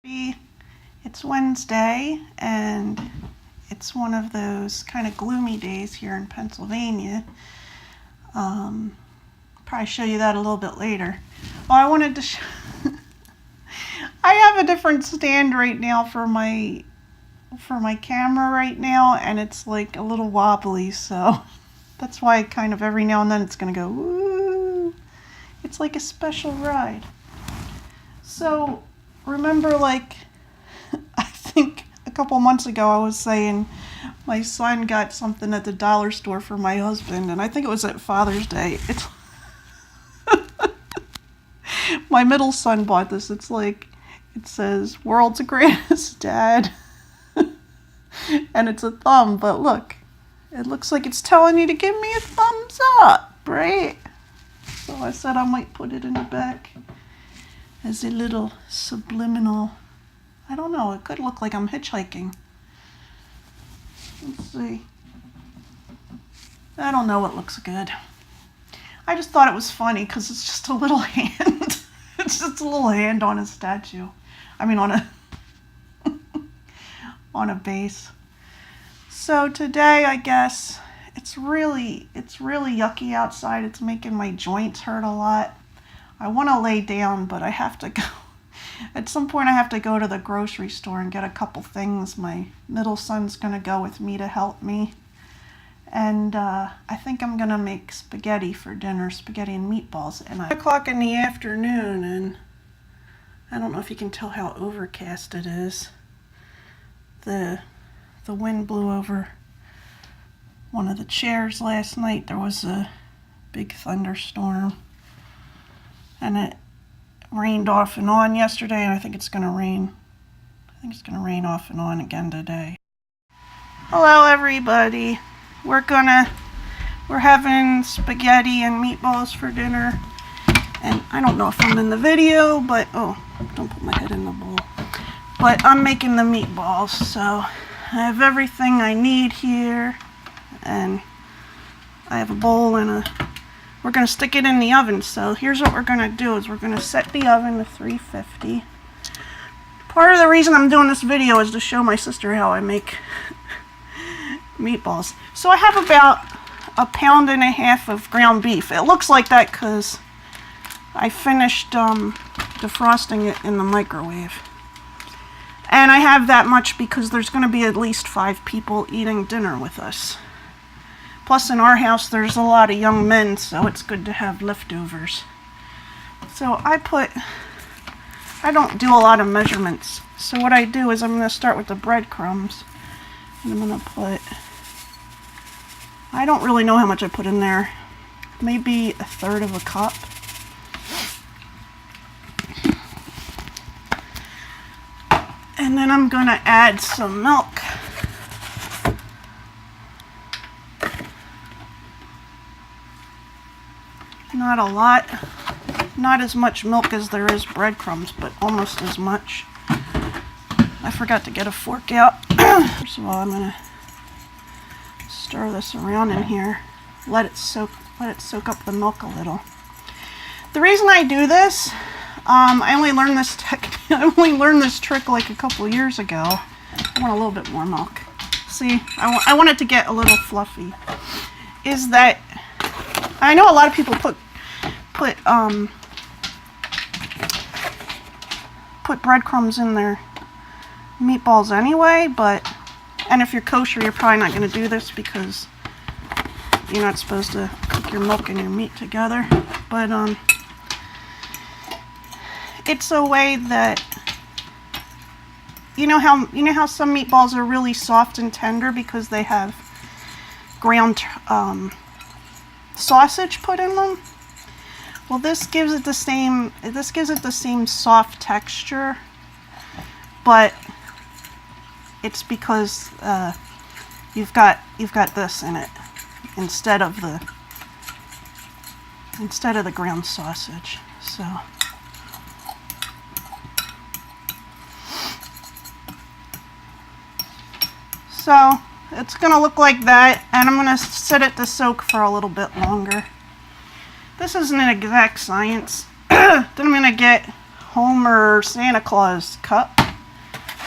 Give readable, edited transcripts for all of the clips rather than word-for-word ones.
It's Wednesday, and it's one of those kind of gloomy days here in Pennsylvania. Probably show you that a little bit later. Well, I wanted to I have a different stand right now for my camera right now, and it's like a little wobbly, so that's why kind of every now and then it's gonna go woo. It's like a special ride. So remember, like, I think a couple months ago I was saying my son got something at the dollar store for my husband, and I think it was at Father's Day. It's my middle son bought this. It's like, it says "World's Greatest Dad," and it's a thumb, but look, it looks like it's telling you to give me a thumbs up, right? So I said I might put it in the back as a little subliminal. I don't know, it could look like I'm hitchhiking. Let's see. I don't know, it looks good. I just thought it was funny because it's just a little hand. It's just a little hand on a statue. I mean, on a on a base. So today, I guess, it's really yucky outside. It's making my joints hurt a lot. I want to lay down, but I have to go. At some point I have to go to the grocery store and get a couple things. My middle son's going to go with me to help me. And I think I'm going to make spaghetti for dinner, spaghetti and meatballs. And 9 o'clock in the afternoon, and I don't know if you can tell how overcast it is. The wind blew over one of the chairs last night. There was a big thunderstorm, and it rained off and on yesterday, and I think it's going to rain. I think it's going to rain off and on again today. Hello, everybody. We're having spaghetti and meatballs for dinner, and I don't know if I'm in the video, but oh, don't put my head in the bowl. But I'm making the meatballs, so I have everything I need here, and I have a bowl and we're going to stick it in the oven. So here's what we're going to do is we're going to set the oven to 350. Part of the reason I'm doing this video is to show my sister how I make meatballs. So I have about 1.5 pounds of ground beef. It looks like that because I finished defrosting it in the microwave. And I have that much because there's going to be at least 5 people eating dinner with us. Plus, in our house, there's a lot of young men, so it's good to have leftovers. So I don't do a lot of measurements. So what I do is I'm going to start with the breadcrumbs. And I'm going to put, I don't really know how much I put in there. Maybe 1/3 of a cup. And then I'm going to add some milk. Not a lot. Not as much milk as there is breadcrumbs, but almost as much. I forgot to get a fork out. First of all, I'm going to stir this around in here. Let it soak up the milk a little. The reason I do this, I only learned this trick like a couple years ago. I want a little bit more milk. See, I want it to get a little fluffy. Is that I know a lot of people put breadcrumbs in their meatballs anyway, and if you're kosher, you're probably not going to do this because you're not supposed to cook your milk and your meat together. But it's a way that you know how some meatballs are really soft and tender because they have ground sausage put in them. Well, this gives it the same soft texture, but it's because you've got this in it instead of the ground sausage. So it's gonna look like that, and I'm gonna set it to soak for a little bit longer. This isn't an exact science. Then I'm gonna get Homer Santa Claus cup.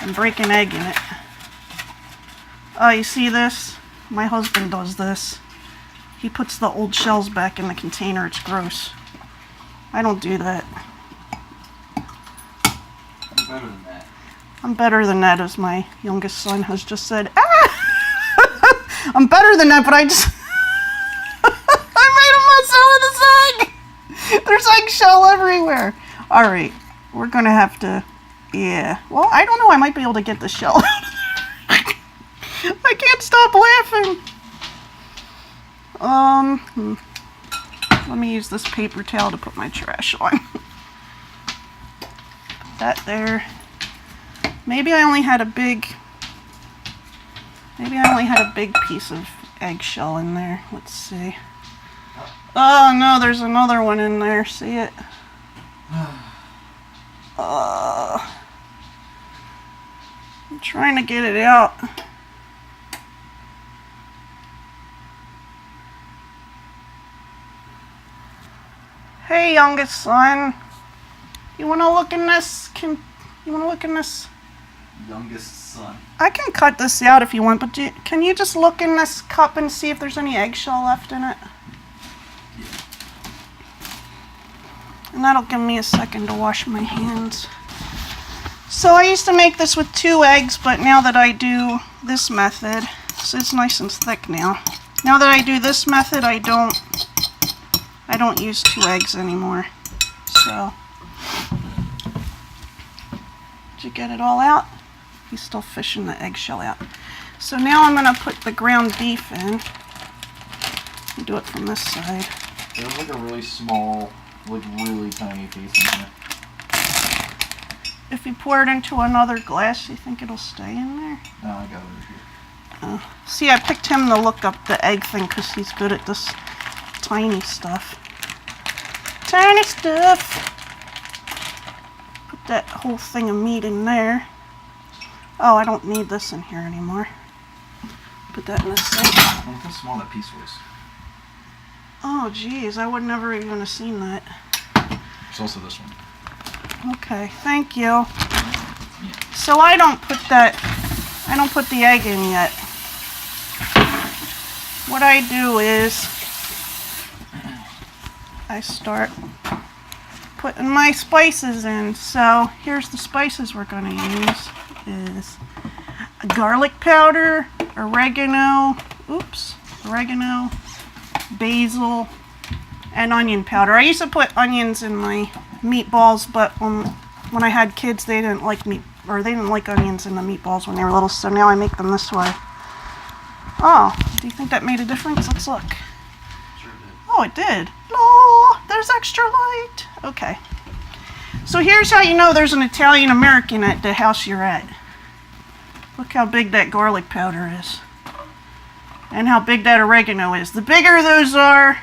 and break an egg in it. Oh, you see this? My husband does this. He puts the old shells back in the container. It's gross. I don't do that. I'm better than that. I'm better than that, as my youngest son has just said. Ah! I'm better than that, but I just... I made a mess out of this egg! There's eggshell everywhere. Alright, we're gonna have to... Yeah. Well, I don't know. I might be able to get the shell out. I can't stop laughing. Let me use this paper towel to put my trash on. Put that there. Maybe I only had a big piece of eggshell in there. Let's see. Oh no, there's another one in there. See it? I'm trying to get it out. Hey, youngest son. You want to look in this? You want to look in this? Youngest son. I can cut this out if you want, but can you just look in this cup and see if there's any eggshell left in it? Yeah. And that'll give me a second to wash my hands. So I used to make this with 2 eggs, but now that I do this method, so it's nice and thick now. Now that I do this method, I don't use 2 eggs anymore. So, did you get it all out? He's still fishing the eggshell out. So now I'm going to put the ground beef in. I'll do it from this side. There's like a really small, like really tiny piece in here. If you pour it into another glass, you think it'll stay in there? No, I got it over here. See, I picked him to look up the egg thing because he's good at this tiny stuff. Tiny stuff. Put that whole thing of meat in there. Oh, I don't need this in here anymore. Put that in the sink. Look how small that piece was. Oh, geez, I would never even have seen that. There's also this one. Okay, thank you. Yeah. So I don't put the egg in yet. What I do is I start putting my spices in. So here's the spices we're going to use. Is garlic powder, oregano, basil, and onion powder. I used to put onions in my meatballs, but when I had kids, they didn't like onions in the meatballs when they were little, so now I make them this way. Oh, do you think that made a difference? Let's look. Sure did. Oh, it did. Oh, there's extra light. Okay. So here's how you know there's an Italian American at the house you're at. Look how big that garlic powder is. And how big that oregano is. The bigger those are,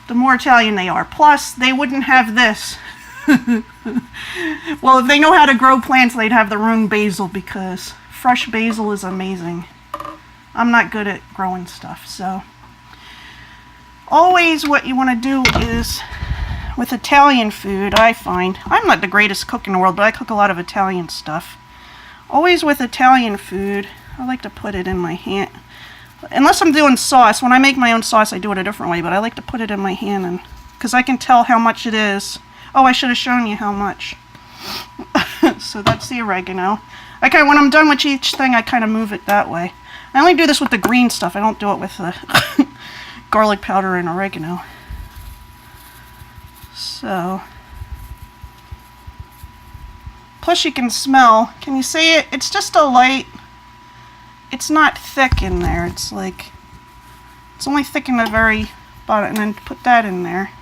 the more Italian they are. Plus, they wouldn't have this. Well, if they know how to grow plants, they'd have their own basil, because fresh basil is amazing. I'm not good at growing stuff, so. Always what you want to do is, with Italian food, I find, I'm not the greatest cook in the world, but I cook a lot of Italian stuff. Always with Italian food, I like to put it in my hand. Unless I'm doing sauce. When I make my own sauce, I do it a different way, but I like to put it in my hand, and because I can tell how much it is. Oh, I should have shown you how much. So that's the oregano. Okay, when I'm done with each thing, I kind of move it that way. I only do this with the green stuff. I don't do it with the garlic powder and oregano. So, plus you can smell. Can you see it? It's just a light. It's not thick in there. It's like, it's only thick in the very bottom. And then put that in there.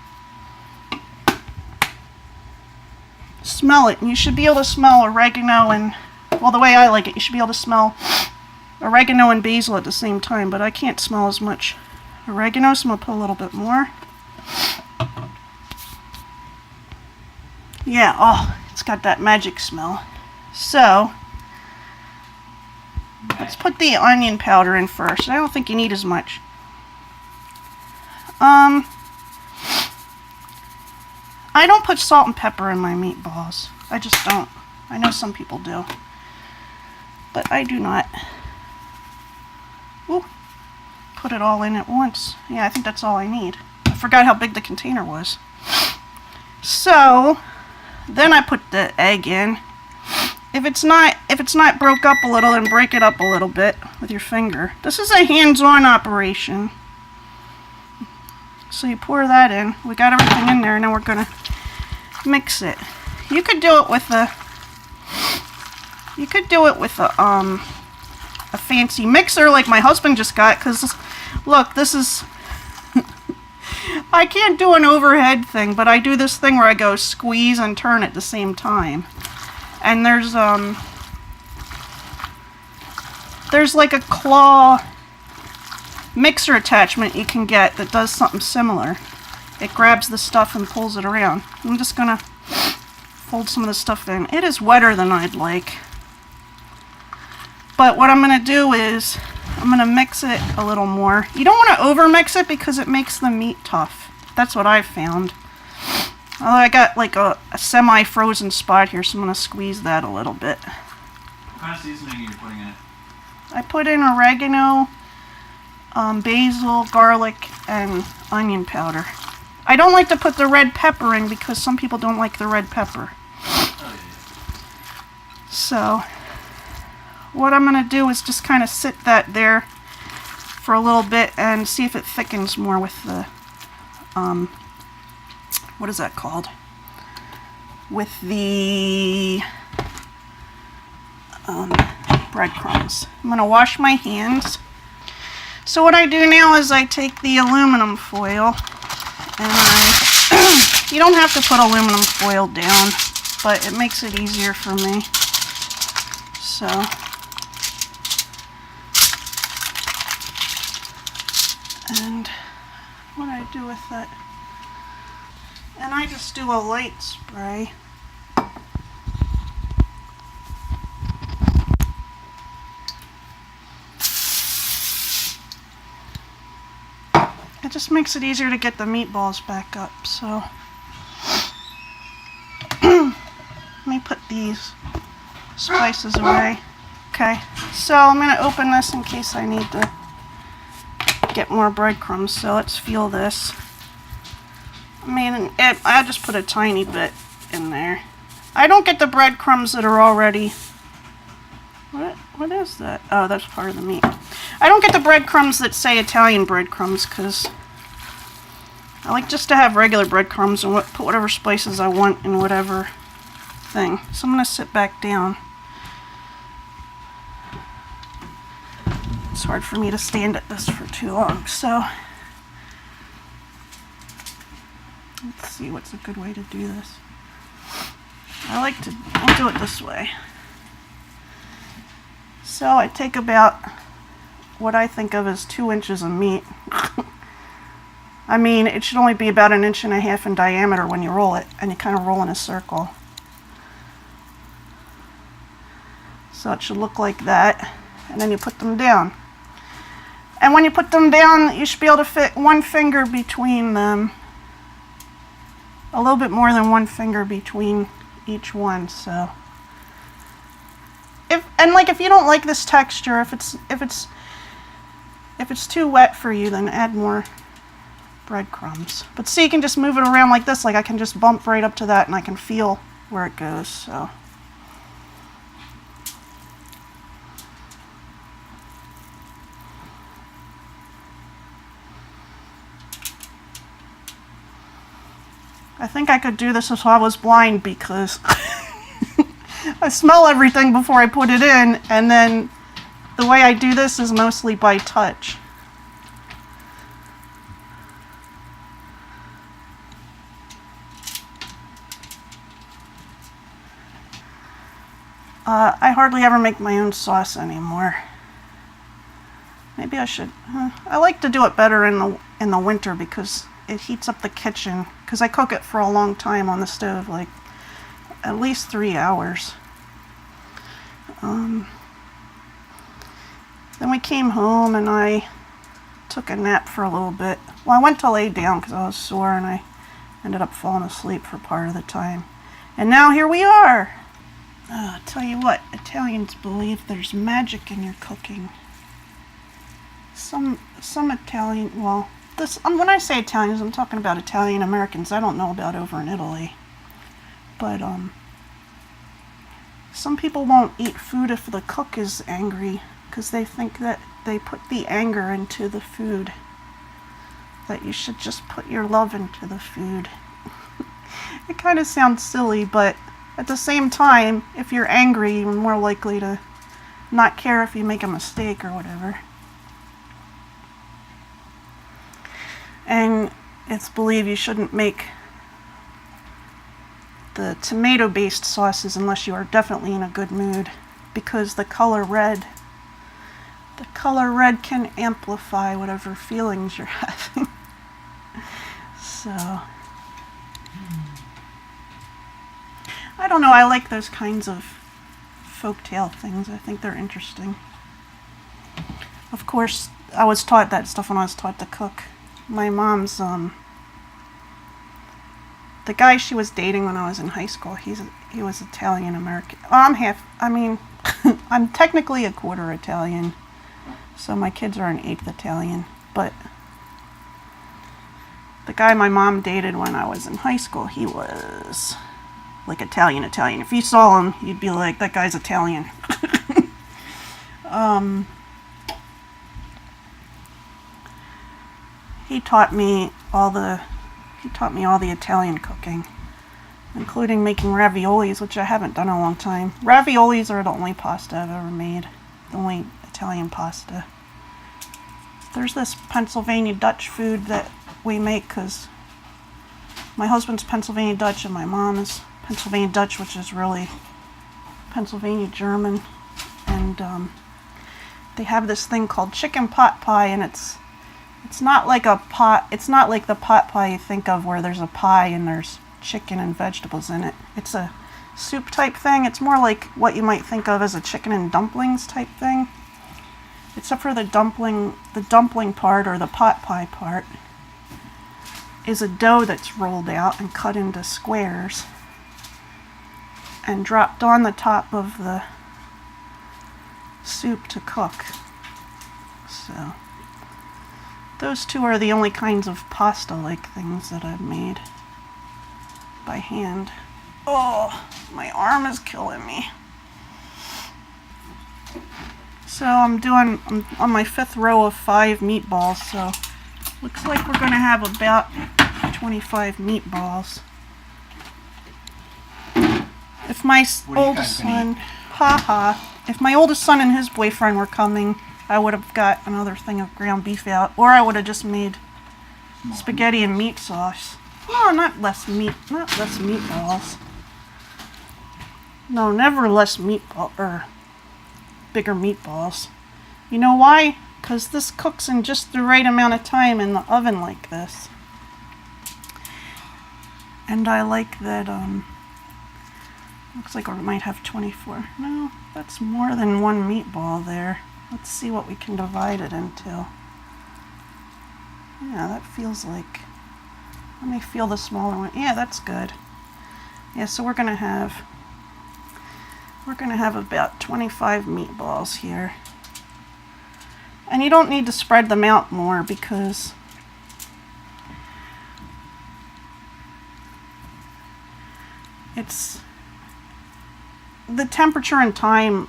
Smell it. And you should be able to smell oregano and, well, the way I like it, you should be able to smell oregano and basil at the same time. But I can't smell as much oregano, so I'm going to put a little bit more. Yeah, oh, it's got that magic smell. So, let's put the onion powder in first. I don't think you need as much. I don't put salt and pepper in my meatballs. I just don't. I know some people do. but I do not. Ooh, put it all in at once. Yeah, I think that's all I need. I forgot how big the container was. So then I put the egg in. If it's not broke up a little, then break it up a little bit with your finger. This is a hands-on operation. So you pour that in. We got everything in there, and now we're gonna mix it. You could do it with a fancy mixer like my husband just got, because look, this is I can't do an overhead thing, but I do this thing where I go squeeze and turn at the same time. And there's like a claw mixer attachment you can get that does something similar. It grabs the stuff and pulls it around. I'm just gonna fold some of the stuff in. It is wetter than I'd like. But what I'm gonna do is I'm gonna mix it a little more. You don't want to over mix it because it makes the meat tough. That's what I've found. Although I got like a semi-frozen spot here, so I'm gonna squeeze that a little bit. What kind of seasoning are you putting in it? I put in oregano, basil, garlic, and onion powder. I don't like to put the red pepper in because some people don't like the red pepper. Oh, yeah. So what I'm going to do is just kind of sit that there for a little bit and see if it thickens more with the, what is that called? With the breadcrumbs. I'm going to wash my hands. So what I do now is I take the aluminum foil and you don't have to put aluminum foil down, but it makes it easier for me. So and what I do with that, and I just do a light spray. It just makes it easier to get the meatballs back up. So let me put these spices away. Okay, so I'm going to open this in case I need to get more breadcrumbs. So let's feel this. I mean, I just put a tiny bit in there. I don't get the breadcrumbs that are already... What is that? Oh, that's part of the meat. I don't get the breadcrumbs that say Italian breadcrumbs because I like just to have regular breadcrumbs and put whatever spices I want in whatever thing. So I'm going to sit back down. It's hard for me to stand at this for too long, so let's see what's a good way to do this. I'll do it this way. So I take about what I think of as 2 inches of meat. I mean, it should only be about 1.5 inches in diameter when you roll it, and you kind of roll in a circle. So it should look like that, and then you put them down. And when you put them down, you should be able to fit 1 finger between them. A little bit more than 1 finger between each one, so. If you don't like this texture, if it's too wet for you, then add more breadcrumbs. But see, you can just move it around like this, like I can just bump right up to that and I can feel where it goes, so. I think I could do this if I was blind because I smell everything before I put it in, and then the way I do this is mostly by touch. I hardly ever make my own sauce anymore. Maybe I should. I like to do it better in the winter because it heats up the kitchen, because I cook it for a long time on the stove, like at least 3 hours. Then we came home and I took a nap for a little bit. Well, I went to lay down because I was sore and I ended up falling asleep for part of the time. And now here we are. Tell you what, Italians believe there's magic in your cooking. Some Italian, well, when I say Italians, I'm talking about Italian Americans. I don't know about over in Italy. But, some people won't eat food if the cook is angry because they think that they put the anger into the food. That you should just put your love into the food. It kind of sounds silly, but at the same time, if you're angry, you're more likely to not care if you make a mistake or whatever. And it's believed you shouldn't make the tomato-based sauces unless you are definitely in a good mood, because the color red can amplify whatever feelings you're having. So, I don't know, I like those kinds of folktale things. I think they're interesting. Of course, I was taught that stuff when I was taught to cook. My mom's, the guy she was dating when I was in high school, he was Italian American. I'm technically a quarter Italian, so my kids are an eighth Italian, but the guy my mom dated when I was in high school, he was like Italian. If you saw him, you'd be like, that guy's Italian. He taught me all the Italian cooking, including making raviolis, which I haven't done in a long time. Raviolis are the only pasta I've ever made, the only Italian pasta. There's this Pennsylvania Dutch food that we make because my husband's Pennsylvania Dutch and my mom is Pennsylvania Dutch, which is really Pennsylvania German. And they have this thing called chicken pot pie, and it's not like the pot pie you think of where there's a pie and there's chicken and vegetables in it. It's a soup type thing. It's more like what you might think of as a chicken and dumplings type thing. Except for the dumpling part, or the pot pie part, is a dough that's rolled out and cut into squares and dropped on the top of the soup to cook. So those two are the only kinds of pasta-like things that I've made by hand. Oh, my arm is killing me. So I'm on my 5th row of 5 meatballs, so looks like we're going to have about 25 meatballs. If my oldest son, if my oldest son and his boyfriend were coming, I would have got another thing of ground beef out, or I would have just made spaghetti and meat sauce. No, not less meatballs. No, never less meatball, or bigger meatballs. You know why? Because this cooks in just the right amount of time in the oven like this. And I like that, looks like we might have 24. No, that's more than one meatball there. Let's see what we can divide it into. Yeah, that feels like, let me feel the smaller one. Yeah, that's good. Yeah, so we're gonna have about 25 meatballs here. And you don't need to spread them out more because it's the temperature and time,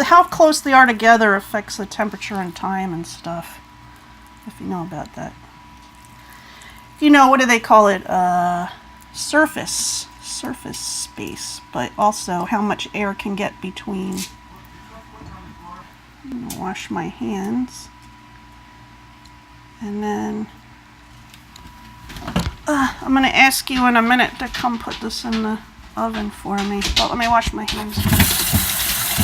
how close they are together affects the temperature and time and stuff, if you know about that. You know, what do they call it? Surface space, but also how much air can get between. I'm gonna wash my hands, and then I'm gonna ask you in a minute to come put this in the oven for me. But let me wash my hands.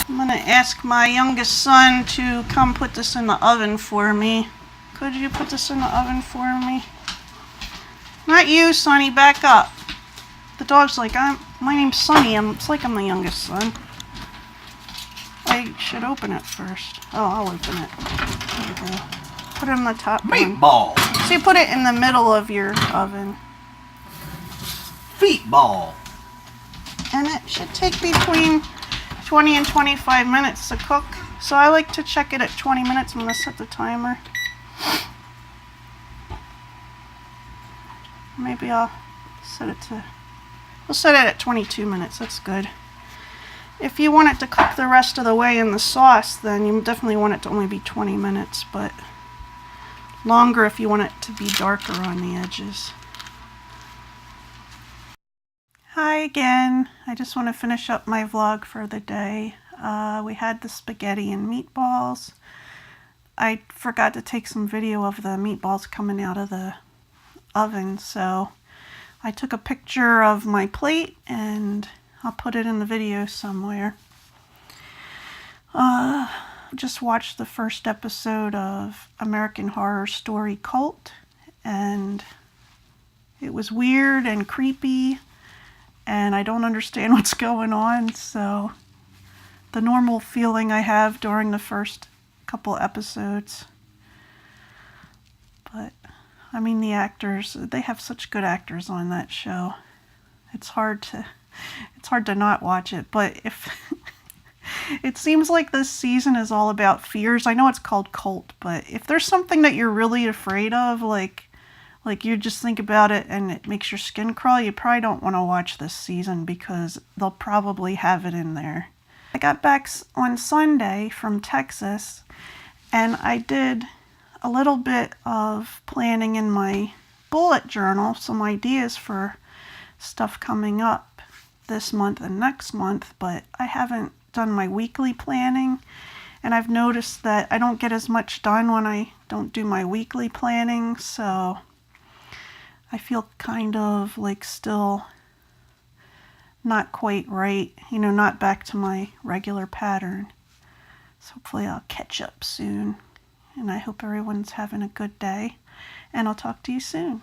I'm gonna ask my youngest son to come put this in the oven for me. Could you put this in the oven for me? Not you, Sonny, back up. The dog's like, my name's Sonny, it's like I'm the youngest son. I should open it first. Oh, I'll open it. There you go. Put it on the top. Meatball. So you put it in the middle of your oven. Feetball. and it should take between 20 and 25 minutes to cook. So I like to check it at 20 minutes. I'm going to set the timer. Maybe I'll set it to, we'll set it at 22 minutes. That's good. If you want it to cook the rest of the way in the sauce, then you definitely want it to only be 20 minutes, but longer if you want it to be darker on the edges. Hi again. I just want to finish up my vlog for the day. We had the spaghetti and meatballs. I forgot to take some video of the meatballs coming out of the oven, so I took a picture of my plate and I'll put it in the video somewhere. Just watched the first episode of American Horror Story Cult, and it was weird and creepy, and I don't understand what's going on, so the normal feeling I have during the first couple episodes. But I mean, the actors, they have such good actors on that show. It's hard to not watch it, but if it seems like this season is all about fears. I know it's called Cult, but if there's something that you're really afraid of, like you just think about it and it makes your skin crawl, you probably don't want to watch this season because they'll probably have it in there. I got back on Sunday from Texas, and I did a little bit of planning in my bullet journal, some ideas for stuff coming up this month and next month, but I haven't done my weekly planning, and I've noticed that I don't get as much done when I don't do my weekly planning, so I feel kind of like still not quite right, not back to my regular pattern. So hopefully I'll catch up soon, and I hope everyone's having a good day, and I'll talk to you soon.